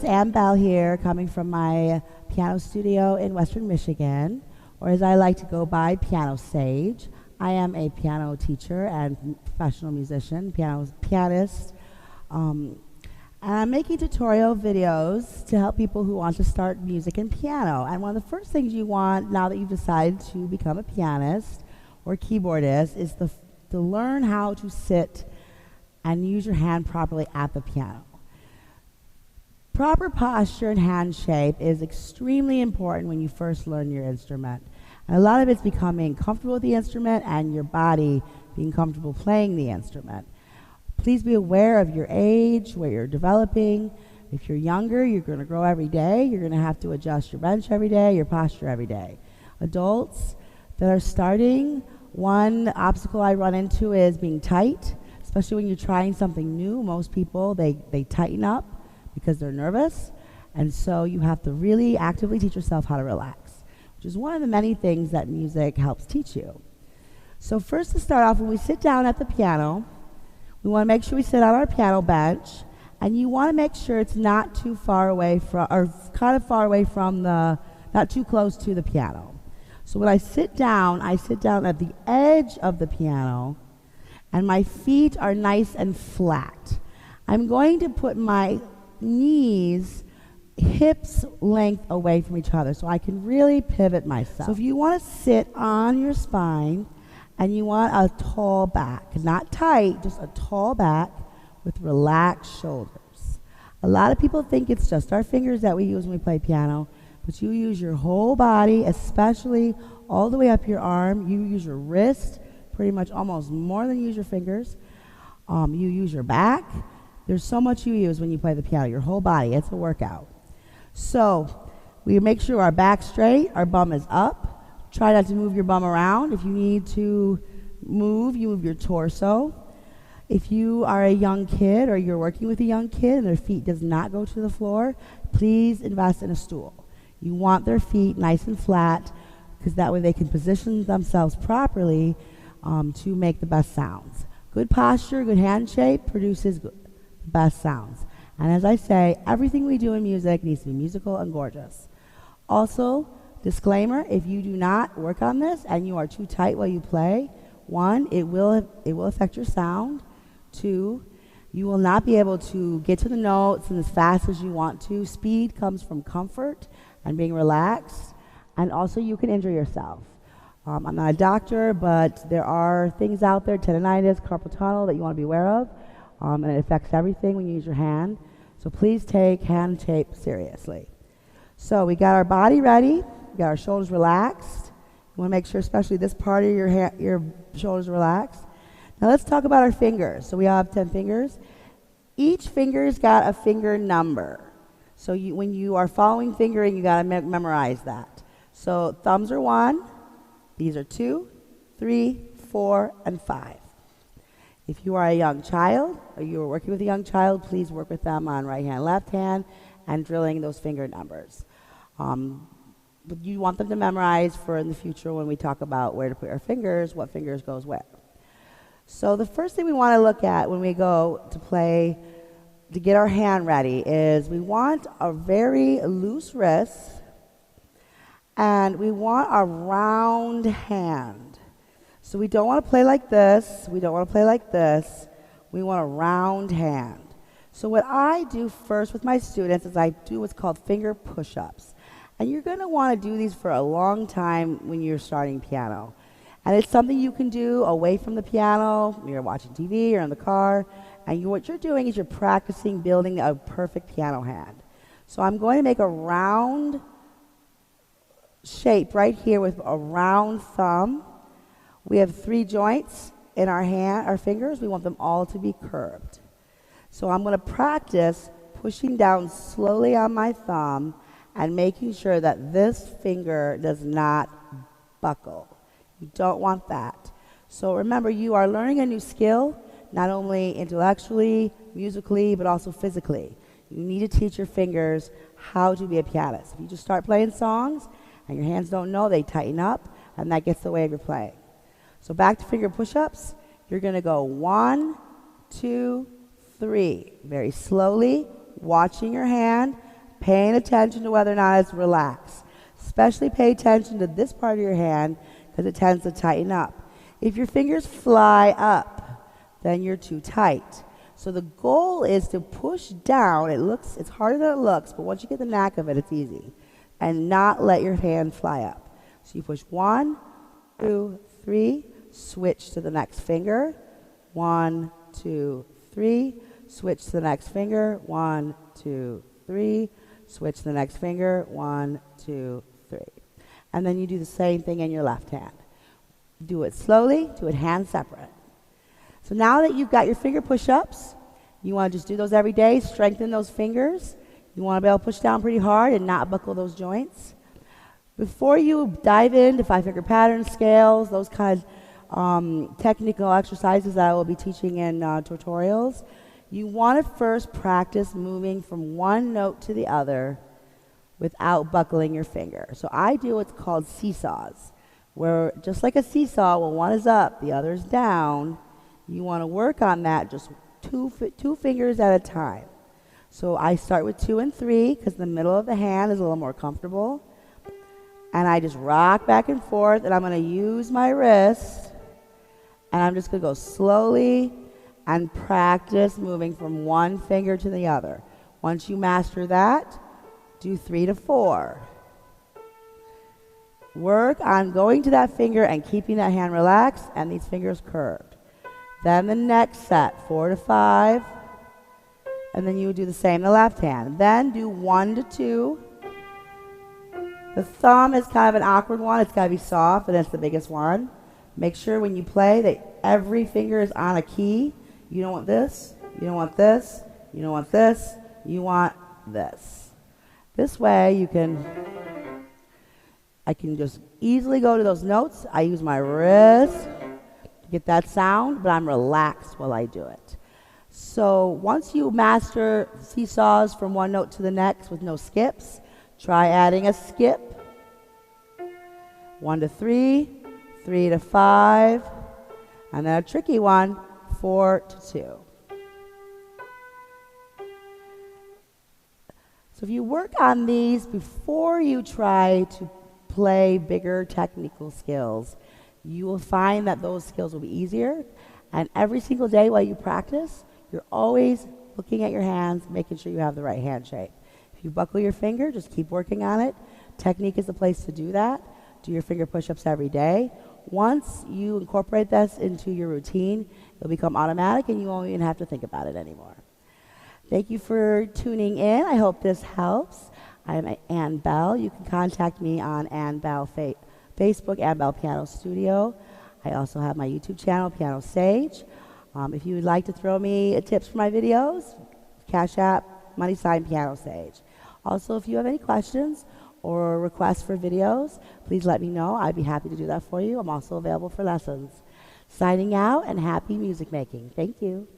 it's Ann Bell here, coming from my piano studio in Western Michigan, or as I like to go by, Piano Sage. I am a piano teacher and professional musician, pianist, and I'm making tutorial videos to help people who want to start music and piano. And one of the first things you want, now that you've decided to become a pianist or keyboardist, is to learn how to sit and use your hand properly at the piano. Proper posture and hand shape is extremely important when you first learn your instrument. And a lot of it's becoming comfortable with the instrument and your body being comfortable playing the instrument. Please be aware of your age, where you're developing. If you're younger, you're going to grow every day. You're going to have to adjust your bench every day, your posture every day. Adults that are starting, one obstacle I run into is being tight, especially when you're trying something new. Most people, they tighten up because they're nervous, and so you have to really actively teach yourself how to relax, which is one of the many things that music helps teach you. So first, to start off, when we sit down at the piano, we want to make sure we sit on our piano bench, and you want to make sure it's not too far away from, or kind of far away from not too close to the piano. So when I sit down at the edge of the piano, and my feet are nice and flat. I'm going to put my knees hips length away from each other so I can really pivot myself. So if you want to sit on your spine and you want a tall back, not tight, just a tall back with relaxed shoulders. A lot of people think it's just our fingers that we use when we play piano, but you use your whole body, especially all the way up your arm. You use your wrist pretty much almost more than you use your fingers. You use your back. There's so much you use when you play the piano, your whole body. It's a workout. So we make sure our back's straight, our bum is up. Try not to move your bum around. If you need to move, you move your torso. If you are a young kid or you're working with a young kid and their feet does not go to the floor, please invest in a stool. You want their feet nice and flat because that way they can position themselves properly to make the best sounds. Good posture, good hand shape produces the best sounds. And as I say, everything we do in music needs to be musical and gorgeous. Also, disclaimer, if you do not work on this and you are too tight while you play, one, it will affect your sound. Two, you will not be able to get to the notes and as fast as you want to. Speed comes from comfort and being relaxed, and also you can injure yourself. I'm not a doctor, but there are things out there, tendonitis, carpal tunnel, that you want to be aware of, and it affects everything when you use your hand. So please take hand shape seriously. So we got our body ready, we got our shoulders relaxed. You want to make sure, especially this part of your shoulders relaxed. Now let's talk about our fingers. So we all have 10 fingers. Each finger's got a finger number. So when you are following fingering, you got to memorize that. So thumbs are 1. These are 2, 3, 4, and 5. If you are a young child, or you are working with a young child, please work with them on right hand, left hand, and drilling those finger numbers. But you want them to memorize for in the future when we talk about where to put our fingers, what fingers goes where. So the first thing we want to look at when we go to play, to get our hand ready, is we want a very loose wrist, and we want a round hand. So we don't want to play like this. We don't want to play like this. We want a round hand. So what I do first with my students is I do what's called finger push-ups. And you're going to want to do these for a long time when you're starting piano. And it's something you can do away from the piano, when you're watching TV or in the car. And what you're doing is you're practicing building a perfect piano hand. So I'm going to make a round shape right here with a round thumb. We have 3 joints in our fingers. We want them all to be curved. So I'm going to practice pushing down slowly on my thumb and making sure that this finger does not buckle. You don't want that. So remember, you are learning a new skill, not only intellectually, musically, but also physically. You need to teach your fingers how to be a pianist. If you just start playing songs and your hands don't know, they tighten up, and that gets in the way of your playing. So back to finger push-ups. You're going to go 1, 2, 3. Very slowly, watching your hand. paying attention to whether or not it's relaxed. Especially pay attention to this part of your hand because it tends to tighten up. If your fingers fly up, then you're too tight. So the goal is to push down. It's harder than it looks, but once you get the knack of it, it's easy. And not let your hand fly up. So you push 1, 2, 3, switch to the next finger. 1, 2, 3, switch to the next finger. 1, 2, 3, switch to the next finger. 1, 2, 3. And then you do the same thing in your left hand. Do it slowly, do it hand separate. So now that you've got your finger push-ups, you want to just do those every day, strengthen those fingers. You want to be able to push down pretty hard and not buckle those joints. Before you dive into 5-finger patterns, scales, those kind of technical exercises that I will be teaching in tutorials, you want to first practice moving from one note to the other without buckling your finger. So I do what's called seesaws, where just like a seesaw, when one is up, the other is down, you want to work on that just two fingers at a time. So I start with 2 and 3 because the middle of the hand is a little more comfortable. And I just rock back and forth, and I'm going to use my wrist, and I'm just going to go slowly and practice moving from one finger to the other. Once you master that, do 3 to 4. Work on going to that finger and keeping that hand relaxed and these fingers curved. Then the next set, 4 to 5. And then you would do the same in the left hand. Then do 1 to 2. The thumb is kind of an awkward one. It's got to be soft, and that's the biggest one. Make sure when you play that every finger is on a key. You don't want this. You don't want this. You don't want this. You want this. This way I can just easily go to those notes. I use my wrist to get that sound, but I'm relaxed while I do it. So once you master seesaws from one note to the next with no skips, try adding a skip. 1 to 3, 3 to 5, and then a tricky one, 4 to 2. So if you work on these before you try to play bigger technical skills, you will find that those skills will be easier. And every single day while you practice, you're always looking at your hands, making sure you have the right hand shape. If you buckle your finger, just keep working on it. Technique is the place to do that. Do your finger push-ups every day. Once you incorporate this into your routine, it'll become automatic and you won't even have to think about it anymore. Thank you for tuning in. I hope this helps. I'm Ann Bell. You can contact me on Ann Bell Facebook, Ann Bell Piano Studio. I also have my YouTube channel, Piano Sage. If you would like to throw me tips for my videos, Cash App, # Piano Sage. Also, if you have any questions or requests for videos, please let me know. I'd be happy to do that for you. I'm also available for lessons. Signing out, and happy music making. Thank you.